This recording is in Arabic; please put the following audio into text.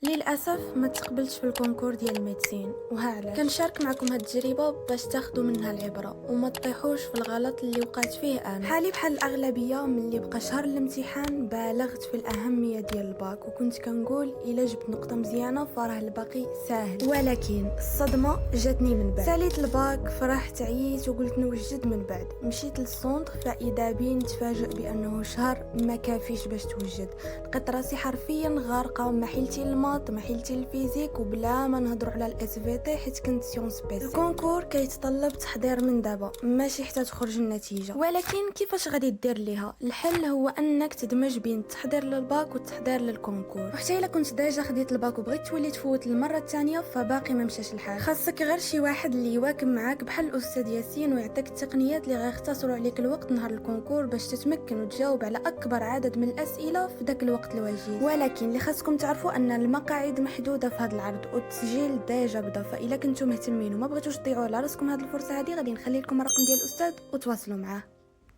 للاسف ما تقبلتش في الكونكور ديال الميديسين، وها علاش. كنشارك معكم هاد التجربه باش تاخذوا منها العبره وما تطيحوش في الغلط اللي وقعت فيه انا. حالي بحال الاغلبيه، ملي بقى شهر الامتحان بالغت في الاهميه ديال الباك، وكنت كنقول الا جبت نقطه مزيانه فراه الباقي ساهل. ولكن الصدمه جاتني من بعد. ساليت الباك، فرحت، عييت وقلت نوجد. من بعد مشيت للسونتر، فاذا بي نتفاجئ بانه شهر ما كافيش باش توجد. لقيت راسي حرفيا غارقه، ما حيلتي الماط ما حيلتي الفيزيك، وبلا ما نهضروا على الاس في تي حيت كنت سيونس بيسي. الكونكور كيتطلب تحضير من دابا، ماشي حتى تخرج النتيجه. ولكن كيفاش غادي دير ليها؟ الحل هو انك تدمج بين التحضير للباك والتحضير للكونكور. وحتى الا كنت ديجا خديت الباك وبغيت تولي تفوت المره الثانيه فباقي ما مشاش الحال. خاصك غير شي واحد اللي يواكب معاك بحال الاستاذ ياسين ويعطيك التقنيات اللي غيختصروا عليك الوقت نهار الكونكور باش تتمكن وتجاوب على اكبر عدد من الاسئله في داك الوقت الوجيز. ولكن اللي خاصكم تعرفوا ان المقاعد محدوده في هذا العرض والتسجيل ديجا بدا، فاذا كنتم مهتمين وما بغيتوش تضيعوا على راسكم هذه الفرصه هذه غادي نخلي لكم الرقم ديال الاستاذ وتواصلوا معاه.